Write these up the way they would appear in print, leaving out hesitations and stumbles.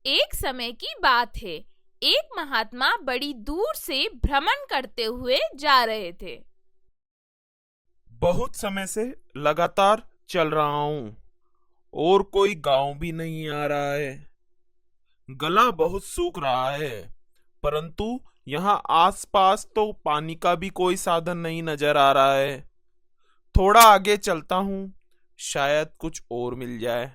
एक समय की बात है। एक महात्मा बड़ी दूर से भ्रमण करते हुए जा रहे थे। बहुत समय से लगातार चल रहा हूँ और कोई गांव भी नहीं आ रहा है। गला बहुत सूख रहा है, परंतु यहाँ आसपास तो पानी का भी कोई साधन नहीं नजर आ रहा है। थोड़ा आगे चलता हूँ, शायद कुछ और मिल जाए।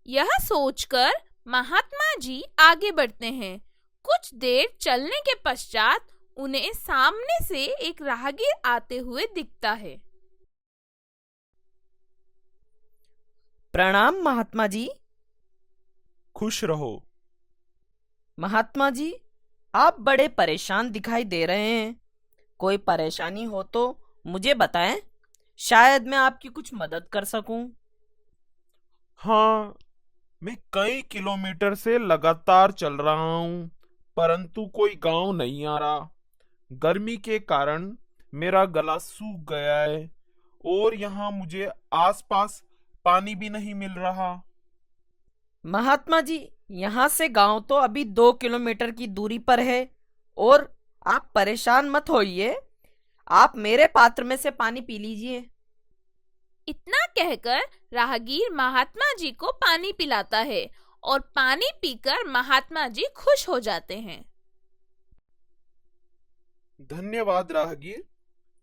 यह सोचकर महात्मा जी आगे बढ़ते हैं। कुछ देर चलने के पश्चात उन्हें सामने से एक राहगीर आते हुए दिखता है। प्रणाम महात्मा जी। खुश रहो। महात्मा जी, आप बड़े परेशान दिखाई दे रहे हैं। कोई परेशानी हो तो मुझे बताएं, शायद मैं आपकी कुछ मदद कर सकूं। हाँ, मैं कई किलोमीटर से लगातार चल रहा हूँ, परंतु कोई गांव नहीं आ रहा। गर्मी के कारण मेरा गला सूख गया है और यहाँ मुझे आसपास पानी भी नहीं मिल रहा। महात्मा जी, यहाँ से गांव तो अभी 2 किलोमीटर की दूरी पर है और आप परेशान मत होइए। आप मेरे पात्र में से पानी पी लीजिए। इतना कहकर राहगीर महात्मा जी को पानी पिलाता है और पानी पीकर महात्मा जी खुश हो जाते हैं। धन्यवाद राहगीर,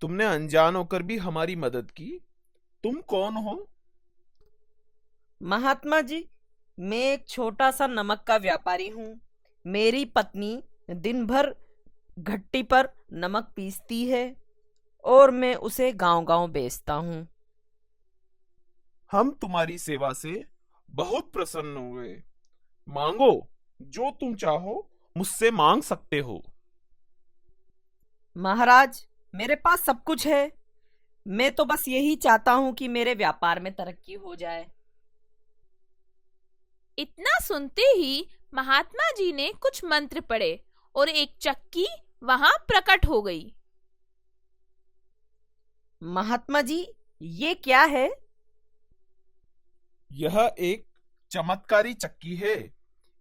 तुमने अनजान होकर भी हमारी मदद की। तुम कौन हो? महात्मा जी, मैं एक छोटा सा नमक का व्यापारी हूँ। मेरी पत्नी दिन भर घट्टी पर नमक पीसती है और मैं उसे गांव-गांव बेचता हूँ। हम तुम्हारी सेवा से बहुत प्रसन्न हुए। मांगो, जो तुम चाहो मुझसे मांग सकते हो। महाराज, मेरे पास सब कुछ है। मैं तो बस यही चाहता हूँ कि मेरे व्यापार में तरक्की हो जाए। इतना सुनते ही महात्मा जी ने कुछ मंत्र पढ़े और एक चक्की वहां प्रकट हो गई। महात्मा जी, ये क्या है? यह एक चमत्कारी चक्की है।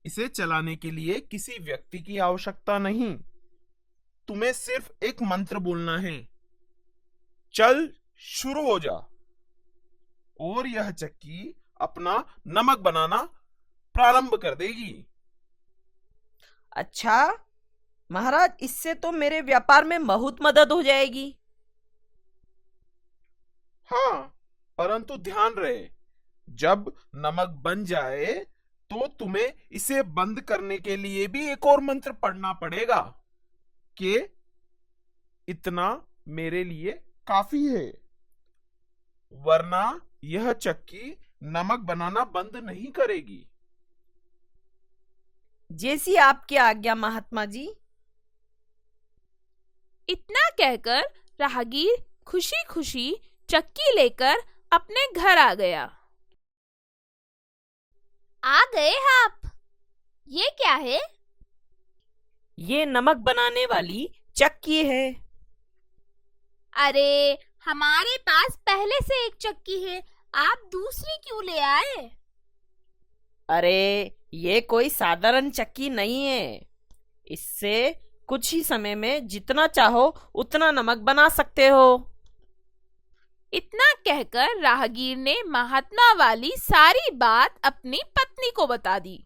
इसे चलाने के लिए किसी व्यक्ति की आवश्यकता नहीं। तुम्हें सिर्फ एक मंत्र बोलना है। चल शुरू हो जा और यह चक्की अपना नमक बनाना प्रारंभ कर देगी। अच्छा महाराज, इससे तो मेरे व्यापार में बहुत मदद हो जाएगी। हाँ, परंतु ध्यान रहे, जब नमक बन जाए तो तुम्हें इसे बंद करने के लिए भी एक और मंत्र पढ़ना पड़ेगा कि इतना मेरे लिए काफी है, वरना यह चक्की नमक बनाना बंद नहीं करेगी। जैसी आपकी आज्ञा महात्मा जी। इतना कहकर राहगीर खुशी-खुशी चक्की लेकर अपने घर आ गया। आ गए आप? ये क्या है? ये नमक बनाने वाली चक्की है। अरे, हमारे पास पहले से एक चक्की है, आप दूसरी क्यों ले आए? अरे, ये कोई साधारण चक्की नहीं है। इससे कुछ ही समय में जितना चाहो उतना नमक बना सकते हो। इतना कहकर राहगीर ने महात्मा वाली सारी बात अपनी पत्नी को बता दी।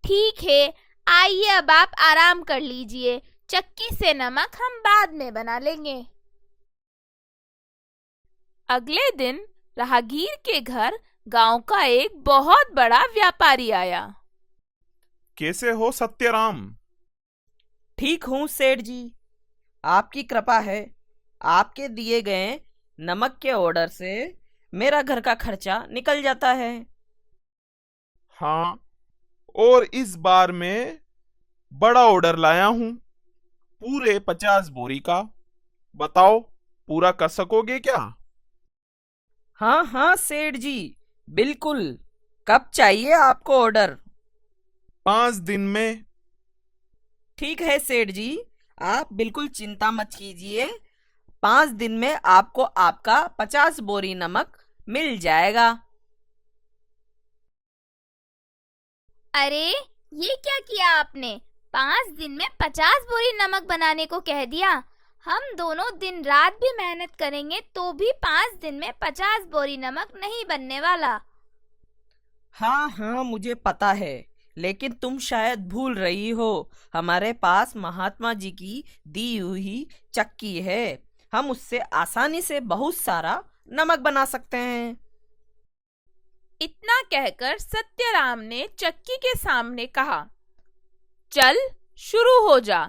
ठीक है, आइए अब आप आराम कर लीजिए। चक्की से नमक हम बाद में बना लेंगे। अगले दिन राहगीर के घर गांव का एक बहुत बड़ा व्यापारी आया। कैसे हो सत्यराम? ठीक हूँ सेठ जी, आपकी कृपा है। आपके दिए गए नमक के ऑर्डर से मेरा घर का खर्चा निकल जाता है। हाँ, और इस बार मैं बड़ा ऑर्डर लाया हूँ, पूरे 50 बोरी का। बताओ, पूरा कर सकोगे क्या? हाँ हाँ सेठ जी, बिल्कुल। कब चाहिए आपको ऑर्डर? 5 दिन में। ठीक है सेठ जी, आप बिल्कुल चिंता मत कीजिए। 5 दिन में आपको आपका 50 बोरी नमक मिल जाएगा। अरे ये क्या किया आपने? 5 दिन में 50 बोरी नमक बनाने को कह दिया। हम दोनों दिन रात भी मेहनत करेंगे तो भी 5 दिन में 50 बोरी नमक नहीं बनने वाला। हाँ हाँ, मुझे पता है, लेकिन तुम शायद भूल रही हो, हमारे पास महात्मा जी की दी हुई चक्की है। हम उससे आसानी से बहुत सारा नमक बना सकते हैं। इतना कहकर सत्यराम ने चक्की के सामने कहा, चल शुरू हो जा।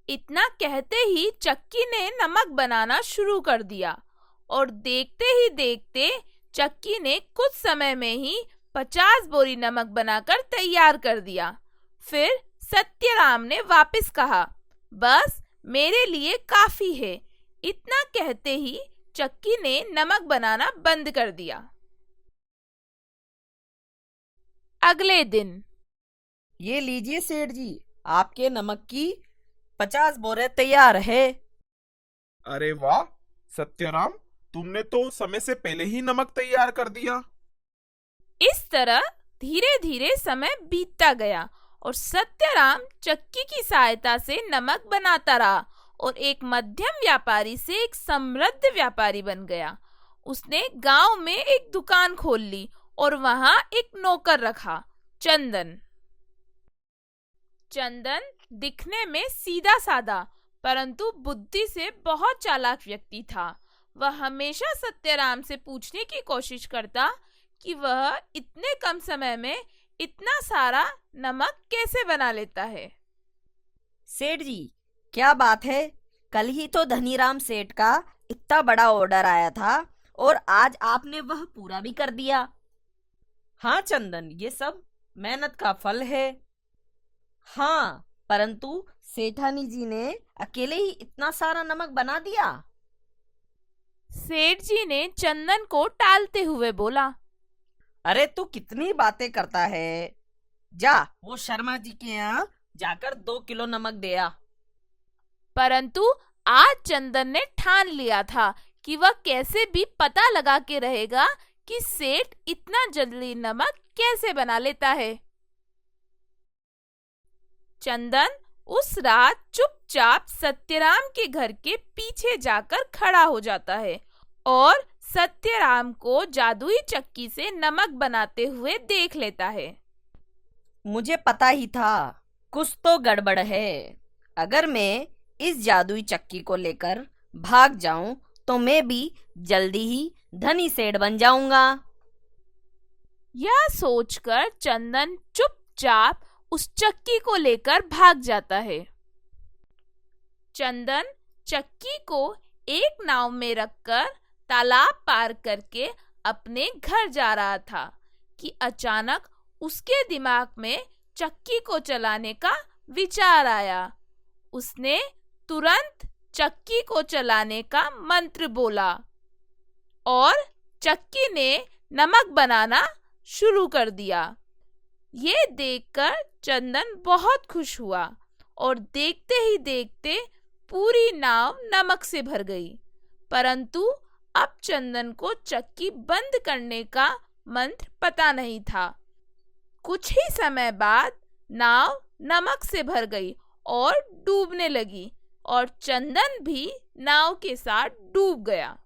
इतना कहते ही चक्की ने नमक बनाना शुरू कर दिया और देखते ही देखते चक्की ने कुछ समय में ही 50 बोरी नमक बनाकर तैयार कर दिया। फिर सत्यराम ने वापस कहा, बस मेरे लिए काफी है। इतना कहते ही चक्की ने नमक बनाना बंद कर दिया। अगले दिन, ये लीजिए सेठ जी, आपके नमक की 50 बोरे तैयार है। अरे वाह सत्यराम, तुमने तो समय से पहले ही नमक तैयार कर दिया। इस तरह धीरे धीरे समय बीतता गया और सत्यराम चक्की की सहायता से नमक बनाता रहा और एक मध्यम व्यापारी से एक समृद्ध व्यापारी बन गया। उसने गांव में एक दुकान खोल ली और वहां एक नौकर रखा, चंदन। चंदन दिखने में सीधा साधा परंतु बुद्धि से बहुत चालाक व्यक्ति था। वह हमेशा सत्यराम से पूछने की कोशिश करता कि वह इतने कम समय में इतना सारा नमक कैसे बना लेता है। सेठ जी, क्या बात है, कल ही तो धनीराम सेठ का इतना बड़ा ऑर्डर आया था और आज आपने वह पूरा भी कर दिया। हाँ चंदन, ये सब मेहनत का फल है। हाँ, परंतु सेठानी जी ने अकेले ही इतना सारा नमक बना दिया। सेठ जी ने चंदन को टालते हुए बोला, अरे तू कितनी बातें करता है, जा वो शर्मा जी के यहाँ जाकर 2 किलो नमक दे आ। परंतु आज चंदन ने ठान लिया था कि वह कैसे भी पता लगा के रहेगा कि सेठ इतना जल्दी नमक कैसे बना लेता है। चंदन उस रात चुपचाप सत्यराम के घर के पीछे जाकर खड़ा हो जाता है और सत्यराम को जादुई चक्की से नमक बनाते हुए देख लेता है। मुझे पता ही था कुछ तो गड़बड़ है। अगर मैं इस जादुई चक्की को लेकर भाग जाऊं तो मैं भी जल्दी ही धनी सेठ बन जाऊंगा। यह सोचकर चंदन चुपचाप उस चक्की को लेकर भाग जाता है। चंदन चक्की को एक नाव में रखकर तालाब पार करके अपने घर जा रहा था कि अचानक उसके दिमाग में चक्की को चलाने का विचार आया। उसने तुरंत चक्की को चलाने का मंत्र बोला और चक्की ने नमक बनाना शुरू कर दिया। ये देखकर चंदन बहुत खुश हुआ और देखते ही देखते पूरी नाव नमक से भर गई। परंतु अब चंदन को चक्की बंद करने का मंत्र पता नहीं था। कुछ ही समय बाद नाव नमक से भर गई और डूबने लगी और चंदन भी नाव के साथ डूब गया।